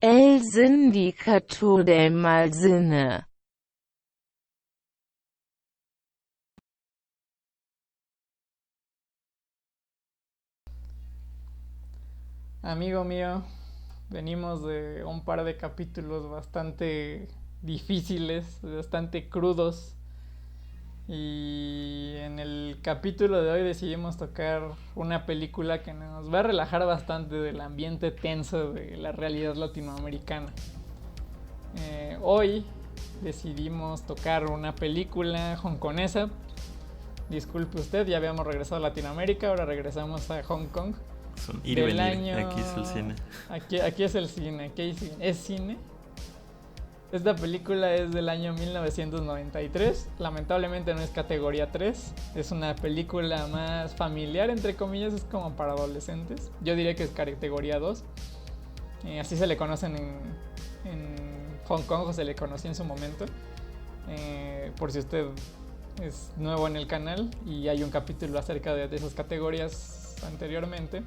El sindicato del mal cine. Amigo mío, venimos de un par de capítulos bastante difíciles, bastante crudos. Y en el capítulo de hoy decidimos tocar una película que nos va a relajar bastante del ambiente tenso de la realidad latinoamericana. Hoy decidimos tocar una película hongkonesa. Disculpe usted, ya habíamos regresado a Latinoamérica, ahora regresamos a Hong Kong. Son ir y venir. Año... Aquí es el cine. Aquí es el cine. Aquí es cine. Esta película es del año 1993. Lamentablemente no es categoría 3. Es una película más familiar, entre comillas. Es como para adolescentes. Yo diría que es categoría 2. Así se le conocen en Hong Kong, o se le conocía en su momento. Por si usted es nuevo en el canal y hay un capítulo acerca de esas categorías anteriormente.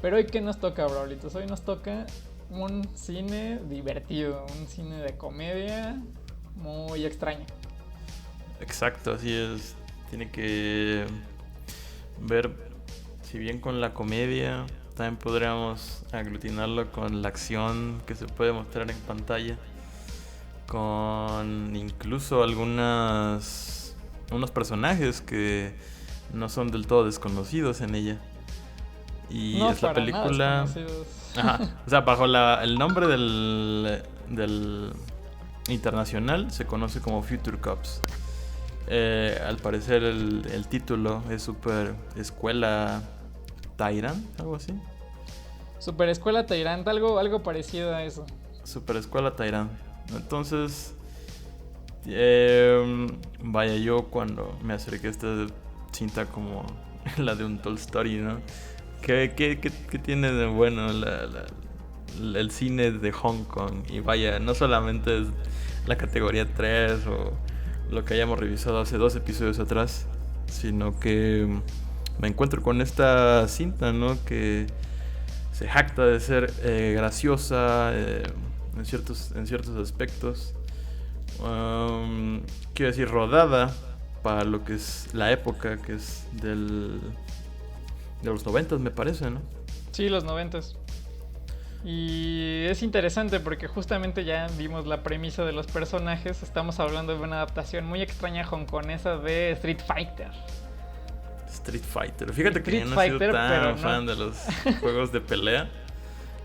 Pero hoy, ¿qué nos toca, Braulitos? Hoy nos toca un cine divertido, un cine de comedia muy extraño. Exacto, así es. Tiene que ver, si bien con la comedia, también podríamos aglutinarlo con la acción que se puede mostrar en pantalla, con incluso unos personajes que no son del todo desconocidos en ella. Y no, es la película. Ajá. O sea, bajo el nombre del internacional se conoce como Future Cops. Al parecer el título es Super Escuela Tyrant, algo así. Super Escuela Tyrant, algo parecido a eso. Super Escuela Tyrant. Entonces, vaya, yo cuando me acerqué a esta cinta como la de un Tolstoy, ¿no? ¿Qué tiene de bueno el cine de Hong Kong? Y vaya, no solamente es la categoría 3 o lo que hayamos revisado hace 2 episodios atrás, sino que me encuentro con esta cinta, ¿no? Que se jacta de ser graciosa en ciertos aspectos. Quiero decir, rodada para lo que es la época, que es de los 90, me parece, ¿no? Sí, los 90. Y es interesante porque justamente ya vimos la premisa de los personajes. Estamos hablando de una adaptación muy extraña hongkonesa de Street Fighter. Fíjate que yo no he sido tan fan de los juegos de pelea.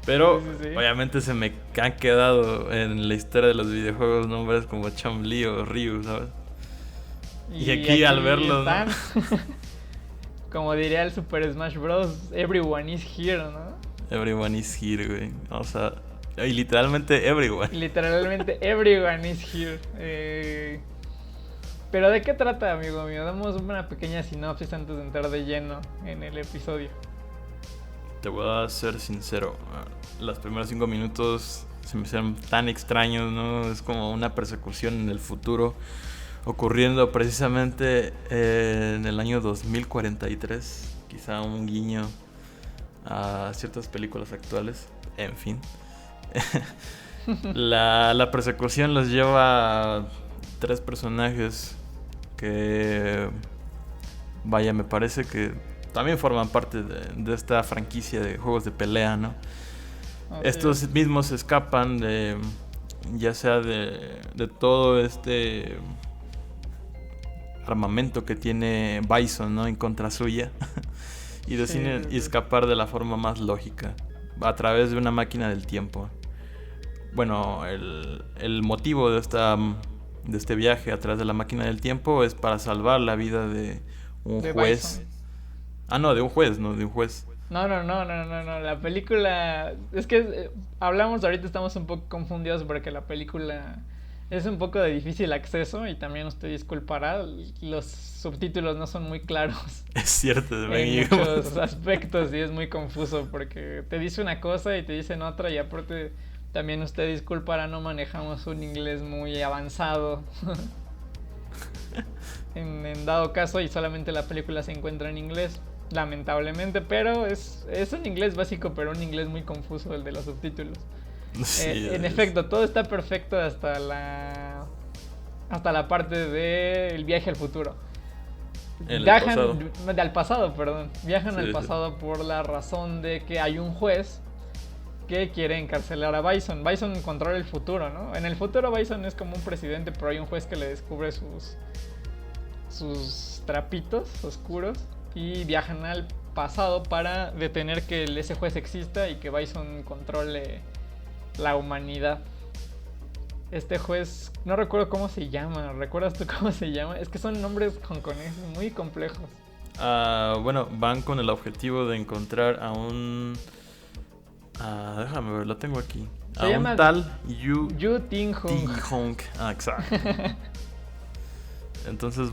Pero sí. Obviamente se me han quedado en la historia de los videojuegos nombres como Chun-Li o Ryu, ¿sabes? Y aquí al verlos, ¿no? Como diría el Super Smash Bros. Everyone is here, ¿no? Everyone is here, güey. O sea, y literalmente everyone. Literalmente everyone is here. Pero ¿de qué trata, amigo mío? Damos una pequeña sinopsis antes de entrar de lleno en el episodio. Te voy a ser sincero. Los primeros 5 minutos se me hicieron tan extraños, ¿no? Es como una persecución en el futuro, ocurriendo precisamente en el año 2043. Quizá un guiño a ciertas películas actuales. En fin. La persecución los lleva a 3 personajes que, vaya, me parece que también forman parte de esta franquicia de juegos de pelea, ¿no? Estos mismos escapan ya sea de todo este armamento que tiene Bison, ¿no? En contra suya. Y deciden escapar de la forma más lógica, a través de una máquina del tiempo. Bueno, el motivo de este viaje a través de la máquina del tiempo es para salvar la vida de un juez. Bison. No, de un juez. No. La película... Es que hablamos ahorita, estamos un poco confundidos porque la película es un poco de difícil acceso y también usted disculpará, los subtítulos no son muy claros. Es cierto, en muchos aspectos y es muy confuso porque te dice una cosa y te dicen otra y aparte también usted disculpará, no manejamos un inglés muy avanzado. en dado caso, y solamente la película se encuentra en inglés, lamentablemente, pero es un inglés básico, pero un inglés muy confuso el de los subtítulos. Sí, En efecto, todo está perfecto hasta la parte del viaje al futuro. Viajan al pasado, perdón. Viajan al pasado por la razón de que hay un juez que quiere encarcelar a Bison. Bison controla el futuro, ¿no? En el futuro Bison es como un presidente, pero hay un juez que le descubre sus trapitos oscuros y viajan al pasado para detener que ese juez exista y que Bison controle la humanidad. Este juez, no recuerdo cómo se llama. ¿Recuerdas tú cómo se llama? Es que son nombres hongkoneses muy complejos. Bueno, van con el objetivo de encontrar a un... déjame ver, lo tengo aquí. Se llama un tal Yu Ting-hung. Exacto. Entonces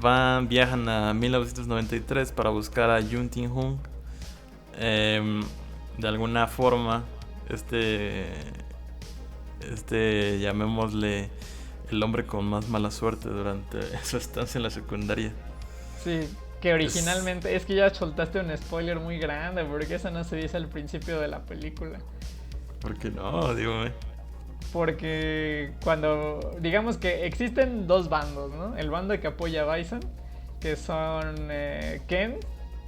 viajan a 1993 para buscar a Yu Ting-hung. De alguna forma, llamémosle el hombre con más mala suerte durante su estancia en la secundaria. Sí, que originalmente... Es que ya soltaste un spoiler muy grande, porque eso no se dice al principio de la película. ¿Por qué no? Dígame. Porque cuando... Digamos que existen dos bandos, ¿no? El bando que apoya a Bison, que son Ken,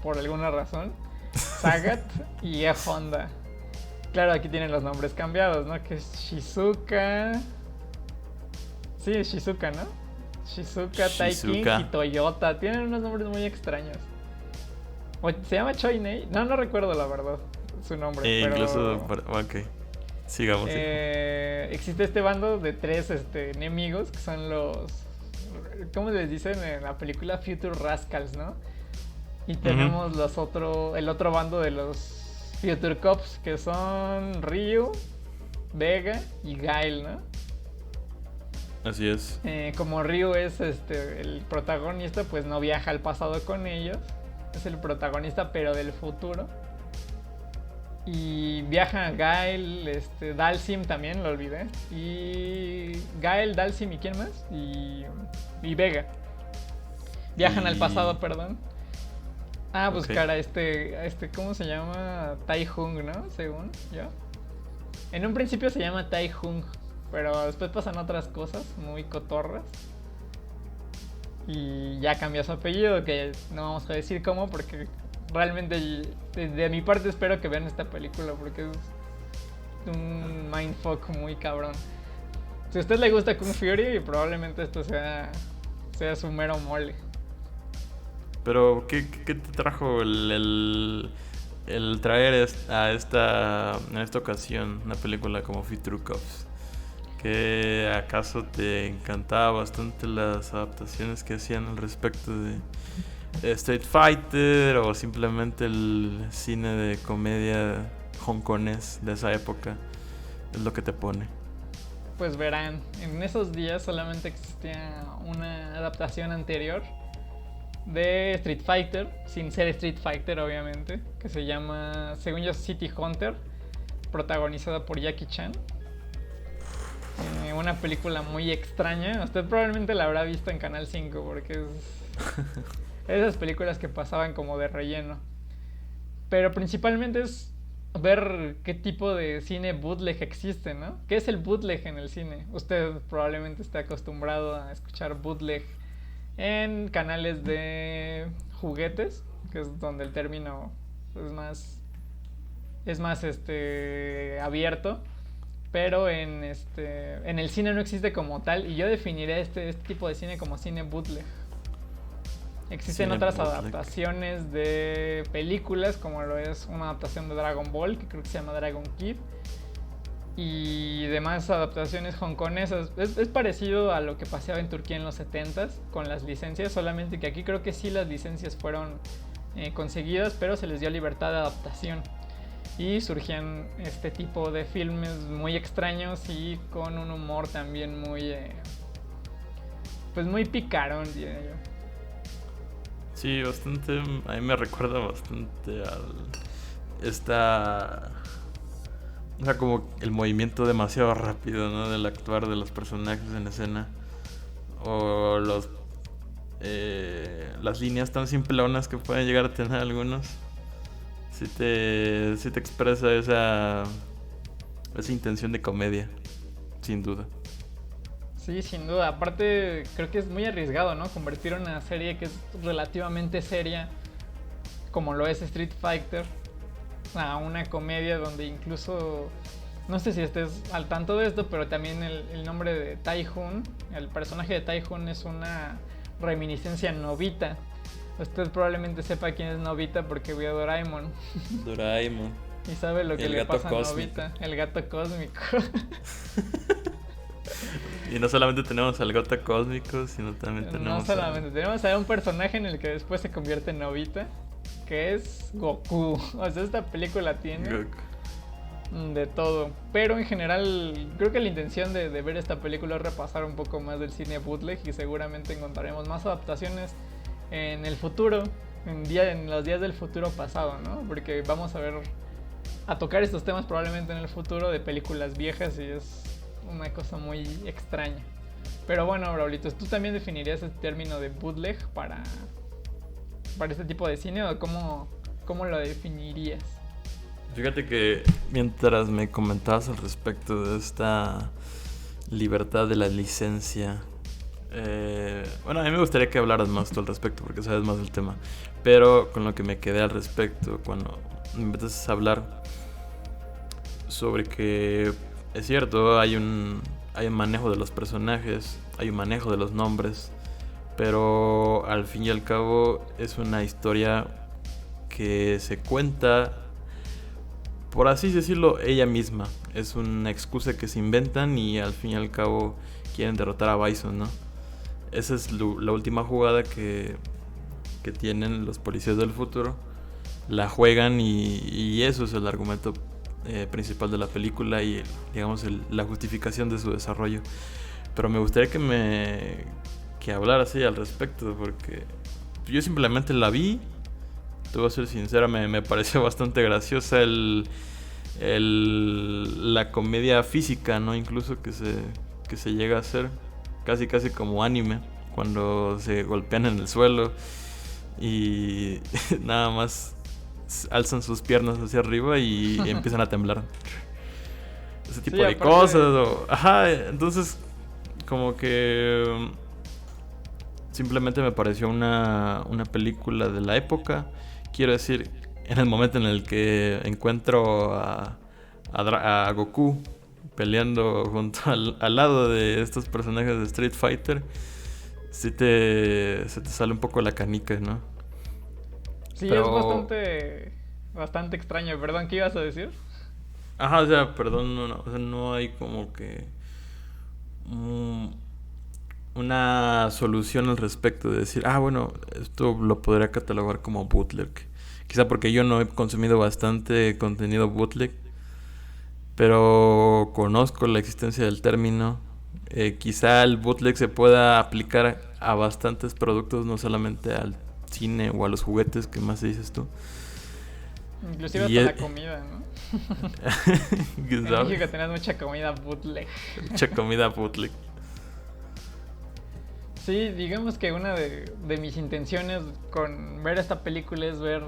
por alguna razón, Sagat y E-Honda. Claro, aquí tienen los nombres cambiados, ¿no? Que es Shizuka... Sí, es Shizuka, ¿no? Shizuka, Taiking y Toyota. Tienen unos nombres muy extraños. ¿Se llama Choi Nei? No recuerdo la verdad su nombre. Pero... Incluso... Ok, sigamos. Existe este bando de 3 enemigos que son los... ¿Cómo les dicen en la película? Future Rascals, ¿no? Y tenemos el otro bando de los Future Cops, que son Ryu, Vega y Guile, ¿no? Así es. Como Ryu es el protagonista, pues no viaja al pasado con ellos. Es el protagonista, pero del futuro. Y viaja Guile, Dalsim también, lo olvidé. Y Guile, Dalsim y ¿quién más? Y Vega. Viajan al pasado, perdón. A buscar a ¿cómo se llama? Tai-hung, ¿no? Según yo. En un principio se llama Tai-hung, pero después pasan otras cosas muy cotorras. Y ya cambió su apellido, que no vamos a decir cómo, porque realmente de mi parte espero que vean esta película, porque es un mindfuck muy cabrón. Si a usted le gusta Kung Fury, probablemente esto sea su mero mole. Pero, ¿qué te trajo el traer en esta ocasión una película como Future Cops? ¿Que acaso te encantaba bastante las adaptaciones que hacían al respecto de Street Fighter, o simplemente el cine de comedia hongkonés de esa época es lo que te pone? Pues verán, en esos días solamente existía una adaptación anterior de Street Fighter, sin ser Street Fighter obviamente, que se llama, según yo, City Hunter, protagonizada por Jackie Chan. Una película muy extraña. Usted probablemente la habrá visto en Canal 5, porque es esas películas que pasaban como de relleno. Pero principalmente es ver qué tipo de cine bootleg existe, ¿no? ¿Qué es el bootleg en el cine? Usted probablemente esté acostumbrado a escuchar bootleg en canales de juguetes, que es donde el término es más abierto. Pero en el cine no existe como tal, y yo definiría este tipo de cine como cine bootleg. Existen Cine otras bootleg. adaptaciones de películas, como lo es una adaptación de Dragon Ball, que creo que se llama Dragon Kid, y demás adaptaciones hongkonesas. Es parecido a lo que pasaba en Turquía en los 70s con las licencias, solamente que aquí creo que sí las licencias fueron conseguidas, pero se les dio libertad de adaptación. Y surgían este tipo de filmes muy extraños y con un humor también muy muy picarón, diría yo. Sí, bastante. A mí me recuerda bastante o sea, como el movimiento demasiado rápido, ¿no? Del actuar de los personajes en escena. O las líneas tan simplonas que pueden llegar a tener algunos, sí te expresa esa intención de comedia, sin duda. Sí, sin duda. Aparte, creo que es muy arriesgado, ¿no? Convertir una serie que es relativamente seria, como lo es Street Fighter, a una comedia donde incluso, no sé si estés al tanto de esto, pero también el nombre de Tai-Hun, el personaje de Tai-Hun es una reminiscencia a Nobita. Usted probablemente sepa quién es Nobita porque vio Doraemon. Doraemon. Y sabe lo que El le gato pasa a cósmico. Nobita, el gato cósmico. Y no solamente tenemos al gato cósmico, sino también tenemos No solamente, tenemos a un personaje en el que después se convierte en Nobita, que es Goku. O sea, esta película tiene de todo. Pero en general, creo que la intención de ver esta película es repasar un poco más del cine bootleg y seguramente encontraremos más adaptaciones en el futuro, en los días del futuro pasado, ¿no? Porque vamos a tocar estos temas probablemente en el futuro de películas viejas y es una cosa muy extraña. Pero bueno, Braulitos, ¿tú también definirías el término de bootleg para este tipo de cine o cómo lo definirías? Fíjate que mientras me comentabas al respecto de esta libertad de la licencia, bueno, a mí me gustaría que hablaras más tú al respecto porque sabes más del tema, pero con lo que me quedé al respecto cuando me empiezas a hablar sobre que es cierto, hay un manejo de los personajes, hay un manejo de los nombres, pero al fin y al cabo es una historia que se cuenta, por así decirlo, ella misma. Es una excusa que se inventan y al fin y al cabo quieren derrotar a Bison, ¿no? Esa es la última jugada que tienen los policías del futuro. La juegan y eso es el argumento principal de la película y digamos la justificación de su desarrollo. Pero me gustaría que hablara así al respecto porque yo simplemente la vi. Te voy a ser sincera, me pareció bastante graciosa la comedia física, ¿no? Incluso que se llega a hacer casi como anime, cuando se golpean en el suelo y nada más alzan sus piernas hacia arriba y empiezan a temblar. Ese tipo de cosas. Ajá, entonces como que simplemente me pareció una película de la época. Quiero decir, en el momento en el que encuentro a Goku peleando junto al lado de estos personajes de Street Fighter, se te sale un poco la canica, ¿no? Sí, pero es bastante extraño. Perdón, ¿qué ibas a decir? Ajá, o sea, perdón, o sea, no hay como que una solución al respecto de decir, bueno, esto lo podría catalogar como bootleg. Quizá porque yo no he consumido bastante contenido bootleg, pero conozco la existencia del término. Quizá el bootleg se pueda aplicar a bastantes productos, no solamente al cine o a los juguetes que más dices tú. Inclusive hasta la comida, ¿no? En México tenés mucha comida bootleg. Mucha comida bootleg. Sí, digamos que una de mis intenciones con ver esta película es ver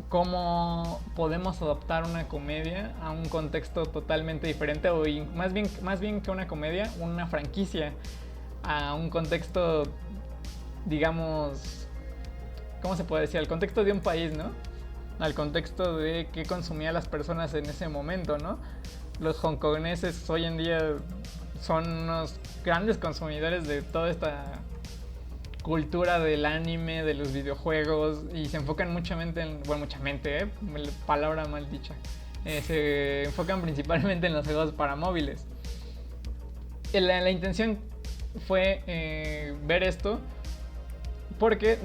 cómo podemos adaptar una comedia a un contexto totalmente diferente o más bien que una comedia, una franquicia a un contexto, digamos, ¿cómo se puede decir? Al contexto de un país, ¿no? Al contexto de qué consumían las personas en ese momento, ¿no? Los hongkoneses hoy en día son unos grandes consumidores de toda esta cultura del anime, de los videojuegos y se enfocan palabra mal dicha, se enfocan principalmente en los juegos para móviles. La intención fue ver esto porque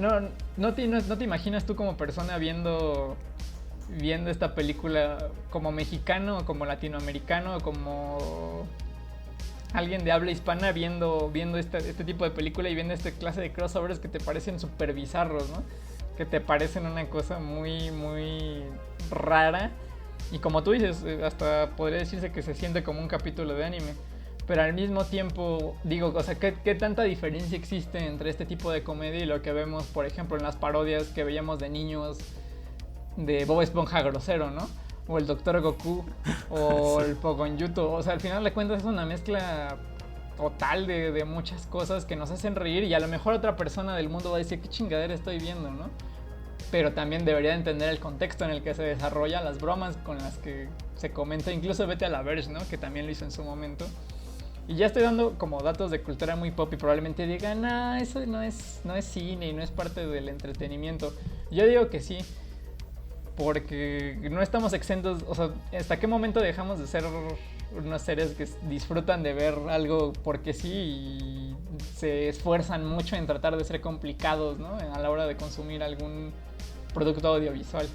no te imaginas tú como persona viendo esta película como mexicano o como latinoamericano o como alguien de habla hispana viendo este tipo de película y viendo esta clase de crossovers que te parecen súper bizarros, ¿no? Que te parecen una cosa muy, muy rara. Y como tú dices, hasta podría decirse que se siente como un capítulo de anime. Pero al mismo tiempo, digo, o sea, ¿qué tanta diferencia existe entre este tipo de comedia y lo que vemos, por ejemplo, en las parodias que veíamos de niños de Bob Esponja grosero, ¿no? O el Doctor Goku, o Sí. el Pogonyuto. O sea, al final de cuentas es una mezcla total de muchas cosas que nos hacen reír y a lo mejor otra persona del mundo va a decir, ¿qué chingadera estoy viendo, no? Pero también debería entender el contexto en el que se desarrolla, las bromas con las que se comenta, incluso vete a la Verge, ¿no? Que también lo hizo en su momento. Y ya estoy dando como datos de cultura muy pop y probablemente digan, nah, eso no es cine y no es parte del entretenimiento. Yo digo que sí, porque no estamos exentos, o sea, ¿hasta qué momento dejamos de ser unos seres que disfrutan de ver algo porque sí y se esfuerzan mucho en tratar de ser complicados, ¿no? A la hora de consumir algún producto audiovisual.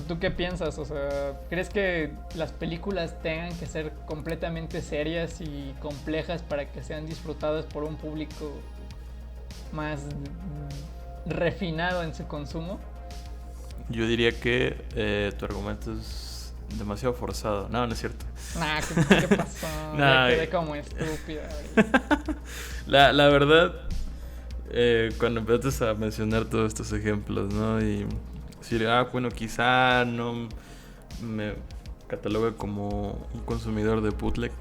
¿Tú qué piensas? O sea, ¿crees que las películas tengan que ser completamente serias y complejas para que sean disfrutadas por un público más refinado en su consumo? Yo diría que tu argumento es demasiado forzado. No, no es cierto. Nah, ¿qué pasó? Nah, Me quedé como estúpida. La verdad, cuando empezaste a mencionar todos estos ejemplos, ¿no? Y decir, bueno, quizá no me catalogue como un consumidor de bootleg,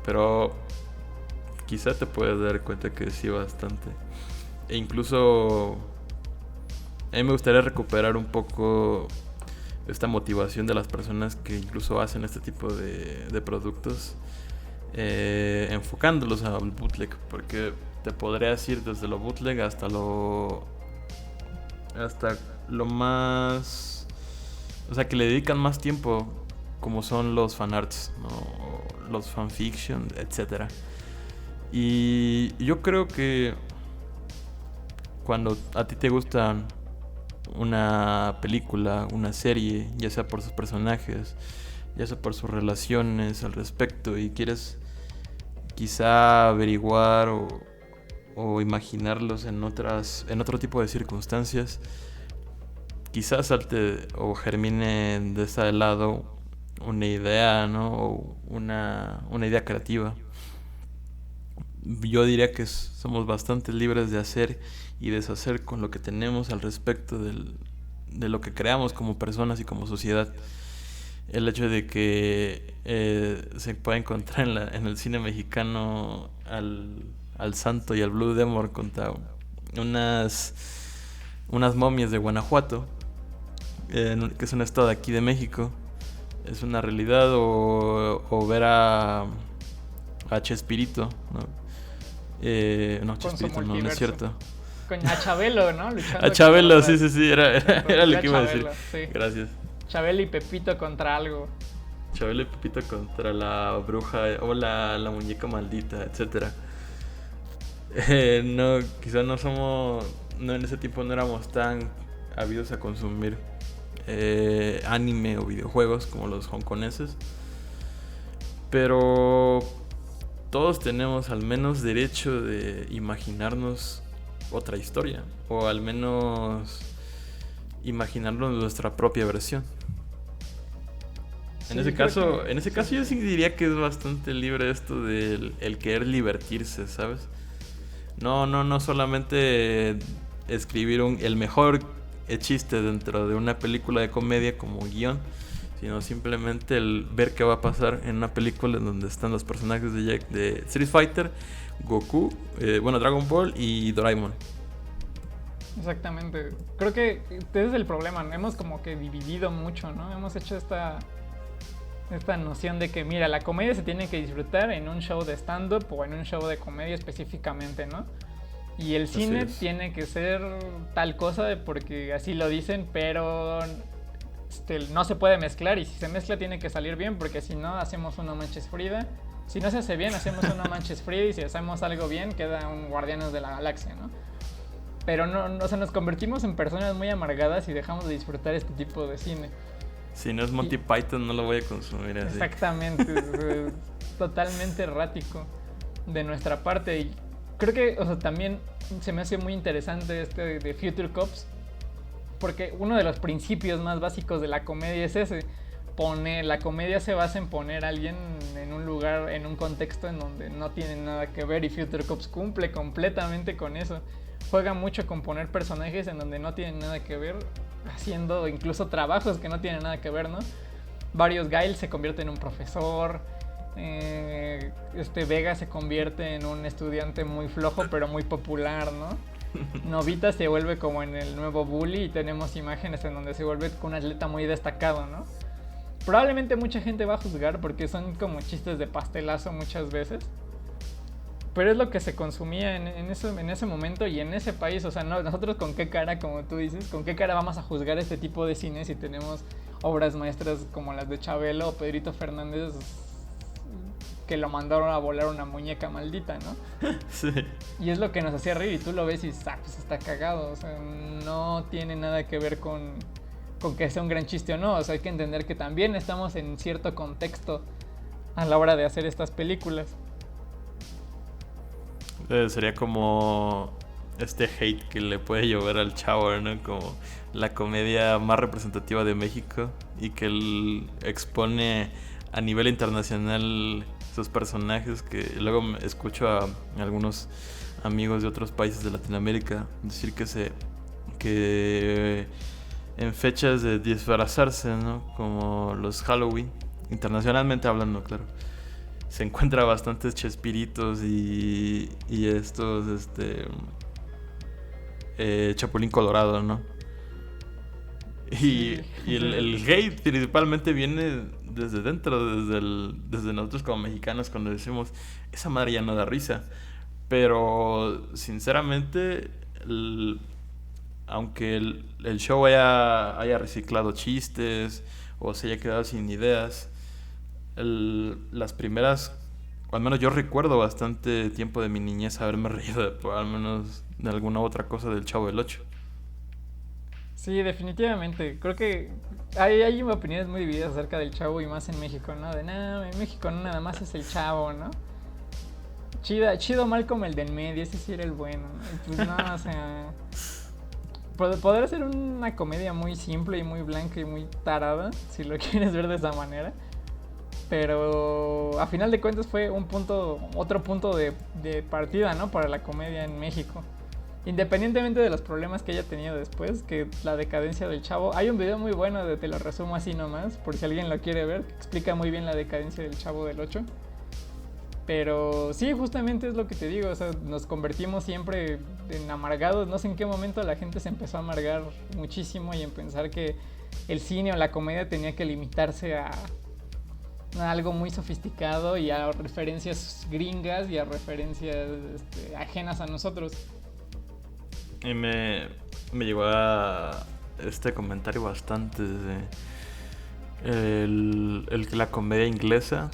pero quizá te puedes dar cuenta que sí bastante. E incluso a mí me gustaría recuperar un poco esta motivación de las personas que incluso hacen este tipo de productos, enfocándolos al bootleg, porque te podría decir desde lo bootleg hasta lo más, o sea, que le dedican más tiempo, como son los fanarts, ¿no? Los fanfiction, etcétera. Y yo creo que cuando a ti te gustan una película, una serie, ya sea por sus personajes, ya sea por sus relaciones al respecto, y quieres quizá averiguar o imaginarlos en otro tipo de circunstancias, quizás salte o germine de ese lado una idea, ¿no? O una idea creativa. Yo diría que somos bastante libres de hacer y deshacer con lo que tenemos al respecto de lo que creamos como personas y como sociedad. El hecho de que se pueda encontrar en el cine mexicano al Santo y al Blue Demon contra unas momias de Guanajuato, que es un estado de aquí de México, es una realidad. O ver a Chespirito, ¿no? No, Chespirito no es cierto. A Chabelo, ¿no? A Chabelo, sí, era lo que iba a decir. Sí. Gracias. Chabelo y Pepito contra algo. Chabelo y Pepito contra la bruja o la muñeca maldita, etcétera. No, quizá no somos, no, en ese tiempo no éramos tan ávidos a consumir anime o videojuegos como los hongkoneses, pero todos tenemos al menos derecho de imaginarnos otra historia, o al menos imaginarnos nuestra propia versión. En ese caso yo sí diría que es bastante libre esto del el querer divertirse, ¿sabes? No solamente escribir el mejor chiste dentro de una película de comedia como guión, sino simplemente el ver qué va a pasar en una película en donde están los personajes de Street Fighter, Goku, Dragon Ball y Doraemon. Exactamente. Creo que ese es el problema. Hemos como que dividido mucho, ¿no? Hemos hecho esta noción de que, mira, la comedia se tiene que disfrutar en un show de stand-up o en un show de comedia específicamente, ¿no? Y el cine tiene que ser tal cosa porque así lo dicen, pero no se puede mezclar, y si se mezcla tiene que salir bien, porque si no hacemos una Manches Frida. Si no se hace bien, hacemos una Manches Frida, y si hacemos algo bien, queda un Guardianes de la Galaxia, ¿no? Pero no, o sea, nos convertimos en personas muy amargadas y dejamos de disfrutar este tipo de cine. Si no es Monty Python, no lo voy a consumir así. Exactamente, es totalmente errático de nuestra parte. Y creo que, o sea, también se me hace muy interesante de Future Cops, porque uno de los principios más básicos de la comedia es ese. la comedia se basa en poner a alguien en un lugar, en un contexto en donde no tiene nada que ver, y Future Cops cumple completamente con eso. Juega mucho con poner personajes en donde no tienen nada que ver, haciendo incluso trabajos que no tienen nada que ver, ¿no? Varios Giles se convierte en un profesor, Vega se convierte en un estudiante muy flojo pero muy popular, ¿no? Novita se vuelve como en el nuevo bully, y tenemos imágenes en donde se vuelve un atleta muy destacado, ¿no? Probablemente mucha gente va a juzgar porque son como chistes de pastelazo muchas veces, pero es lo que se consumía en ese momento y en ese país. O sea, no, nosotros con qué cara, como tú dices, con qué cara vamos a juzgar este tipo de cine si tenemos obras maestras como las de Chabelo o Pedrito Fernández, que lo mandaron a volar una muñeca maldita, ¿no? Sí. Y es lo que nos hacía reír, y tú lo ves y pues está cagado. O sea, no tiene nada que ver con que sea un gran chiste o no. O sea, hay que entender que también estamos en cierto contexto a la hora de hacer estas películas. Sería como este hate que le puede llover al Chavo, ¿no? Como la comedia más representativa de México, y que él expone a nivel internacional sus personajes, que luego escucho a algunos amigos de otros países de Latinoamérica decir que en fechas de disfrazarse, ¿no? Como los Halloween, internacionalmente hablando, claro, se encuentra bastantes Chespiritos y estos Chapulín Colorado, ¿no? Y el hate principalmente viene desde dentro, desde nosotros como mexicanos, cuando decimos esa madre ya no da risa. Pero sinceramente, aunque el show haya reciclado chistes o se haya quedado sin ideas, las primeras, o al menos yo recuerdo bastante tiempo de mi niñez haberme reído al menos de alguna otra cosa del Chavo del Ocho. Sí, definitivamente. Creo que hay opiniones muy divididas acerca del Chavo, y más en México, ¿no? En México no nada más es el Chavo, ¿no? Chido Malcolm el del medio, ese sí era el bueno, ¿no? Y pues no, o sea, podrá ser una comedia muy simple y muy blanca y muy tarada, si lo quieres ver de esa manera, pero a final de cuentas fue otro punto de partida, ¿no? Para la comedia en México. Independientemente de los problemas que haya tenido después, que la decadencia del Chavo. Hay un video muy bueno, te lo resumo así nomás, por si alguien lo quiere ver, que explica muy bien la decadencia del Chavo del 8. Pero sí, justamente es lo que te digo, o sea, nos convertimos siempre en amargados. No sé en qué momento la gente se empezó a amargar muchísimo y en pensar que el cine o la comedia tenía que limitarse a algo muy sofisticado y a referencias gringas y a referencias ajenas a nosotros. Y me llegó a este comentario bastante el que la comedia inglesa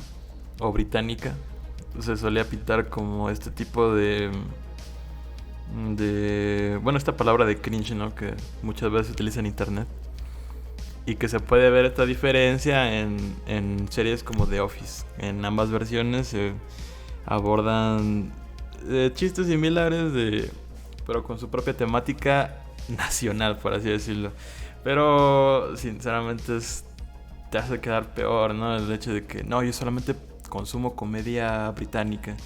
o británica se solía pintar como este tipo de bueno, esta palabra de cringe, ¿no? Que muchas veces se utiliza en internet, y que se puede ver esta diferencia en series como The Office. En ambas versiones se abordan chistes similares pero con su propia temática nacional, por así decirlo. Pero sinceramente te hace quedar peor, ¿no? El hecho de que no, yo solamente consumo comedia británica.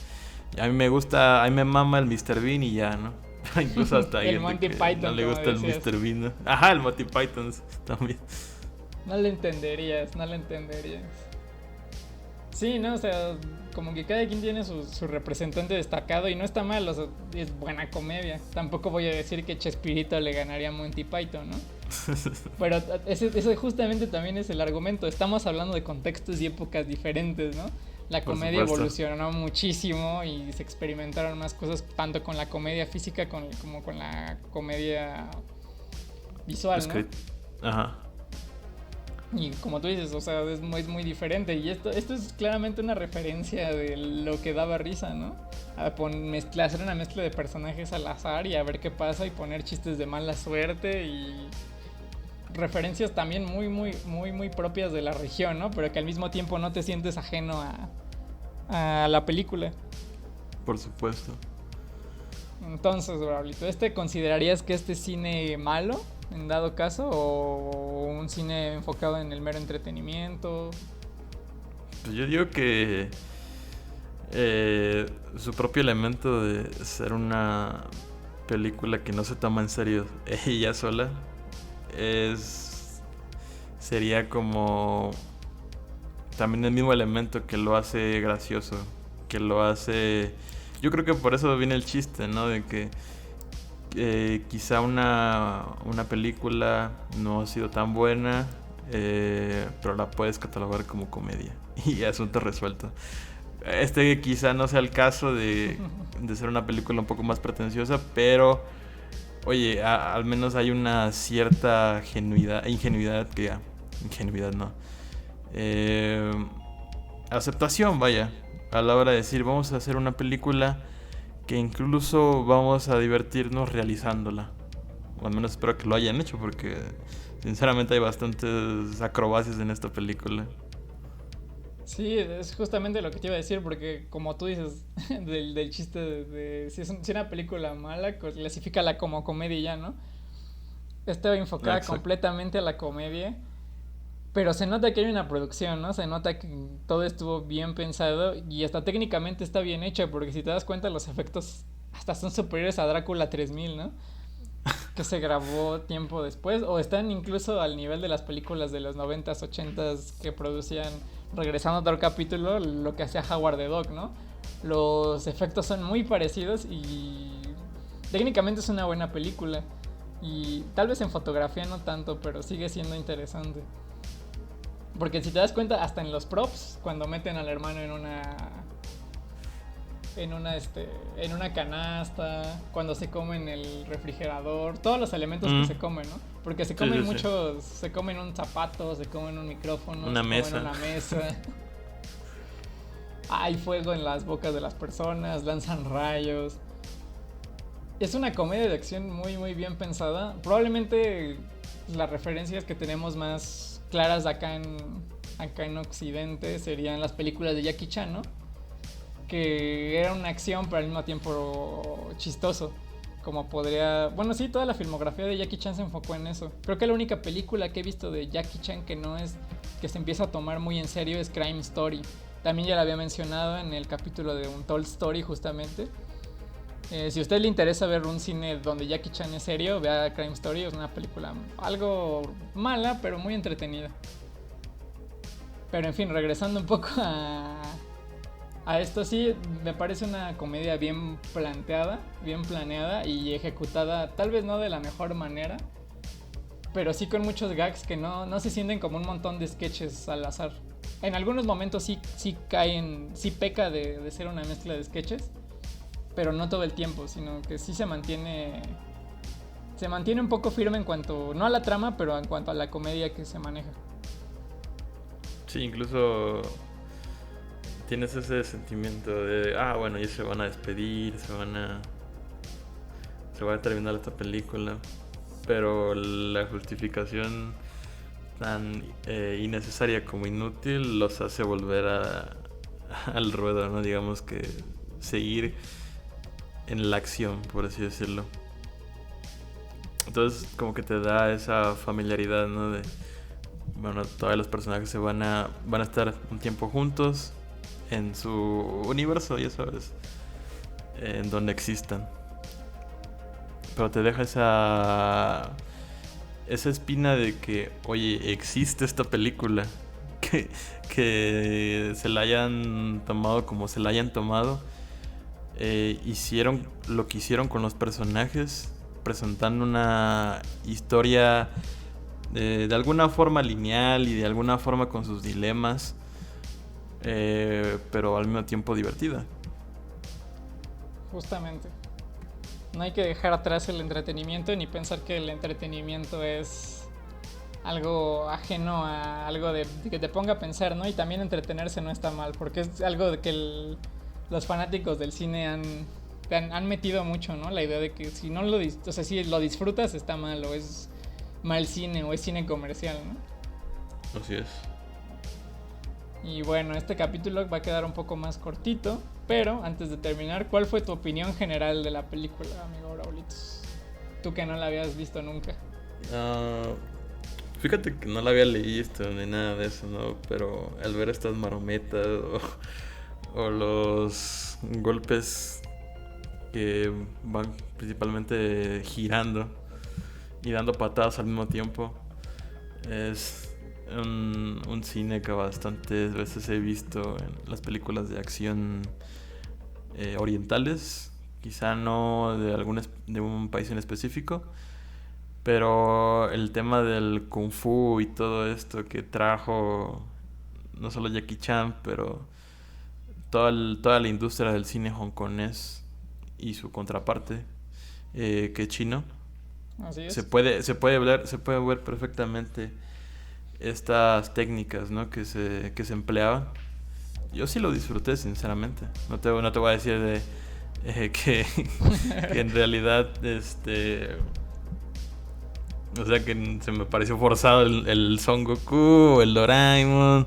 A mí me mama el Mr. Bean y ya, ¿no? Incluso hasta ahí el Monty Python, no le gusta el decías. Mr. Bean, ¿no? Ajá, el Monty Python también. No le entenderías. Sí, ¿no? O sea, como que cada quien tiene su representante destacado, y no está mal, o sea, es buena comedia. Tampoco voy a decir que Chespirito le ganaría a Monty Python, ¿no? Pero ese justamente también es el argumento. Estamos hablando de contextos y épocas diferentes, ¿no? La comedia evolucionó muchísimo y se experimentaron más cosas, tanto con la comedia física como con la comedia visual, ¿no? Ajá. Y como tú dices, o sea, es muy diferente. Y esto es claramente una referencia de lo que daba risa, ¿no? Hacer una mezcla de personajes al azar y a ver qué pasa, y poner chistes de mala suerte y referencias también muy propias de la región, ¿no? Pero que al mismo tiempo no te sientes ajeno a la película. Por supuesto. Entonces, Braulito, ¿considerarías que este cine malo en dado caso, o un cine enfocado en el mero entretenimiento. Pues yo digo que su propio elemento de ser una película que no se toma en serio ella sola sería como también el mismo elemento que lo hace gracioso, que lo hace... Yo creo que por eso viene el chiste, ¿no? De que quizá una película no ha sido tan buena, pero la puedes catalogar como comedia y asunto resuelto. Quizá no sea el caso de ser una película un poco más pretenciosa, pero oye, al menos hay una cierta ingenuidad no, aceptación, vaya, a la hora de decir vamos a hacer una película que incluso vamos a divertirnos realizándola. O al menos espero que lo hayan hecho, porque sinceramente hay bastantes acrobacias en esta película. Sí, es justamente lo que te iba a decir, porque como tú dices, del chiste de si es una película mala, clasifícala como comedia y ya, ¿no? Está enfocada completamente a la comedia, pero se nota que hay una producción, ¿no? Se nota que todo estuvo bien pensado y hasta técnicamente está bien hecha, porque si te das cuenta los efectos hasta son superiores a Drácula 3000, ¿no? Que se grabó tiempo después, o están incluso al nivel de las películas de los 90s, 80s que producían. Regresando a otro capítulo, lo que hacía Howard the Duck, ¿no? Los efectos son muy parecidos y técnicamente es una buena película. Y tal vez en fotografía no tanto, pero sigue siendo interesante. Porque si te das cuenta, hasta en los props, cuando meten al hermano en una canasta, cuando se comen el refrigerador, todos los elementos que se comen, ¿no? Porque se comen muchos, se comen un zapato, se comen un micrófono, una mesa. Comen una mesa. Hay fuego en las bocas de las personas, lanzan rayos. Es una comedia de acción muy muy bien pensada. Probablemente las referencias que tenemos más claras acá en Occidente serían las películas de Jackie Chan, ¿no? Que era una acción pero al mismo tiempo chistoso. Como podría... Bueno, sí, toda la filmografía de Jackie Chan se enfocó en eso. Creo que la única película que he visto de Jackie Chan que no es... que se empieza a tomar muy en serio es Crime Story. También ya la había mencionado en el capítulo de Untold Story justamente. Si a usted le interesa ver un cine donde Jackie Chan es serio, vea Crime Story. Es una película algo mala pero muy entretenida. Pero en fin, regresando un poco a esto, sí, me parece una comedia bien planteada, bien planeada y ejecutada, tal vez no de la mejor manera, pero sí con muchos gags que no se sienten como un montón de sketches al azar. En algunos momentos sí peca de ser una mezcla de sketches, pero no todo el tiempo, sino que sí se mantiene un poco firme en cuanto, no a la trama, pero en cuanto a la comedia que se maneja. Sí, incluso tienes ese sentimiento de, bueno, ya se van a despedir, se va a terminar esta película, pero la justificación tan innecesaria como inútil los hace volver al ruedo, ¿no? Digamos que seguir en la acción, por así decirlo. Entonces como que te da esa familiaridad, ¿no? De, bueno, todos los personajes van a estar un tiempo juntos en su universo, ya sabes, en donde existan, pero te deja esa espina de que, oye, existe esta película, que se la hayan tomado como se la hayan tomado, hicieron lo que hicieron con los personajes, presentando una historia de alguna forma lineal y de alguna forma con sus dilemas, pero al mismo tiempo divertida. Justamente. No hay que dejar atrás el entretenimiento ni pensar que el entretenimiento es algo ajeno a algo de que te ponga a pensar, ¿no? Y también entretenerse no está mal, porque es algo de que los fanáticos del cine han metido mucho, ¿no? La idea de que si si lo disfrutas está mal, o es mal cine, o es cine comercial, ¿no? Así es. Y bueno, este capítulo va a quedar un poco más cortito, pero antes de terminar, ¿cuál fue tu opinión general de la película, amigo Raulitos? Tú que no la habías visto nunca. Fíjate que no la había leído ni nada de eso, ¿no? Pero al ver estas marometas o los golpes que van principalmente girando y dando patadas al mismo tiempo, es un cine que bastantes veces he visto en las películas de acción orientales, quizá no de un país en específico, pero el tema del kung fu y todo esto que trajo no solo Jackie Chan, pero toda la industria del cine hongkonés y su contraparte, que es chino. Así es. Se puede ver perfectamente estas técnicas, ¿no? que se empleaban. Yo sí lo disfruté, sinceramente. No te voy a decir que en realidad o sea, que se me pareció forzado el Son Goku o el Doraemon,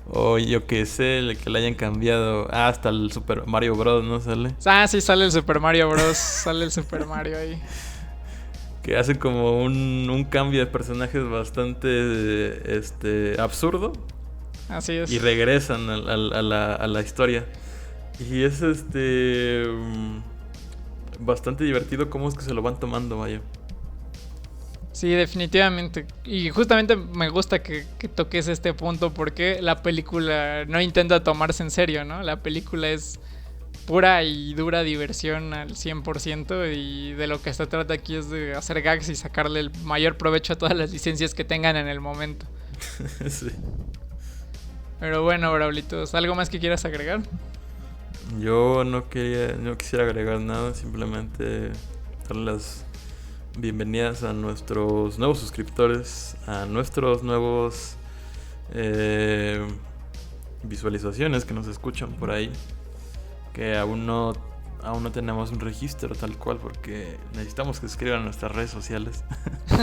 o yo que sé, que le hayan cambiado hasta el Super Mario Bros. ¿No sale? Sí, sale el Super Mario Bros. Sale el Super Mario ahí. Que hace como un cambio de personajes bastante absurdo. Así es. Y regresan a la historia. Y es bastante divertido cómo es que se lo van tomando, vaya. Sí, definitivamente. Y justamente me gusta que toques este punto porque la película no intenta tomarse en serio, ¿no? La película es pura y dura diversión al 100% y de lo que se trata aquí es de hacer gags y sacarle el mayor provecho a todas las licencias que tengan en el momento. Sí. Pero bueno, Braulitos, ¿algo más que quieras agregar? Yo no quisiera agregar nada, simplemente darle las bienvenidas a nuestros nuevos suscriptores, a nuestros nuevos visualizaciones que nos escuchan por ahí, que aún no tenemos un registro tal cual porque necesitamos que escriban en nuestras redes sociales.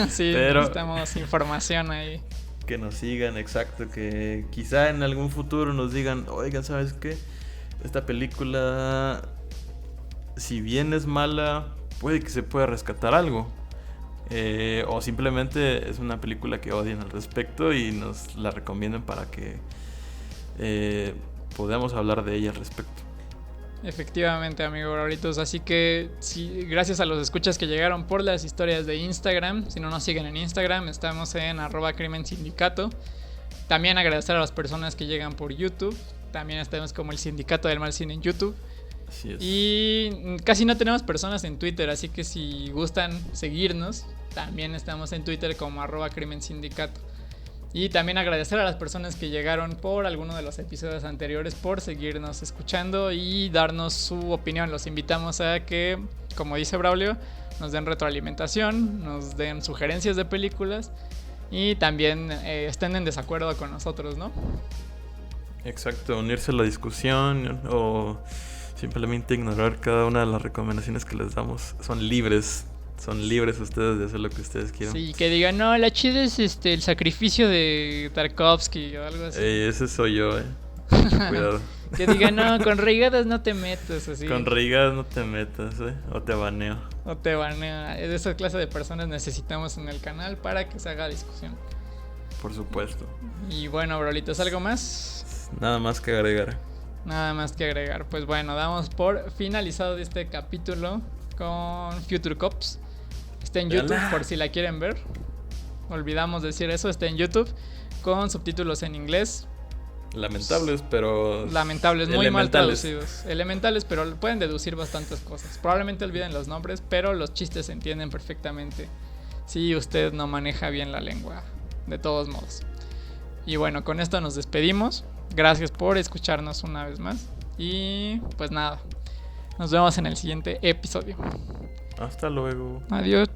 Sí, pero necesitamos información ahí. Que nos sigan, exacto, que quizá en algún futuro nos digan, oigan, ¿sabes qué? Esta película, si bien es mala, puede que se pueda rescatar algo. O simplemente es una película que odian al respecto y nos la recomiendan para que podamos hablar de ella al respecto. Efectivamente, amigo Braulitos. Así que sí, gracias a los escuchas que llegaron por las historias de Instagram. Si no nos siguen en Instagram, estamos en @crimensindicato. También agradecer a las personas que llegan por YouTube. También estamos como el Sindicato del Mal Cine en YouTube. Así es. Y casi no tenemos personas en Twitter, así que si gustan seguirnos, también estamos en Twitter como @crimensindicato. Y también agradecer a las personas que llegaron por alguno de los episodios anteriores por seguirnos escuchando y darnos su opinión. Los invitamos a que, como dice Braulio, nos den retroalimentación, nos den sugerencias de películas y también estén en desacuerdo con nosotros, ¿no? Exacto, unirse a la discusión o simplemente ignorar cada una de las recomendaciones que les damos. Son libres ustedes de hacer lo que ustedes quieran. Sí, que digan, no, la chida es el sacrificio de Tarkovsky o algo así. Ese soy yo, Cuidado. Que digan, no, con reigadas no te metas, así. Con reigadas no te metas, o te baneo. O te baneo. De esa clase de personas necesitamos en el canal para que se haga discusión. Por supuesto. Y bueno, Brolitos, ¿algo más? Nada más que agregar. Nada más que agregar. Pues bueno, damos por finalizado este capítulo con Future Cops. Está en YouTube por si la quieren ver. Olvidamos decir eso, está en YouTube con subtítulos en inglés. Lamentables, pero... Lamentables, muy mal traducidos. Elementales, pero pueden deducir bastantes cosas. Probablemente olviden los nombres, pero los chistes se entienden perfectamente si usted no maneja bien la lengua, de todos modos. Y bueno, con esto nos despedimos. Gracias por escucharnos una vez más. Y pues nada, nos vemos en el siguiente episodio. Hasta luego. Adiós.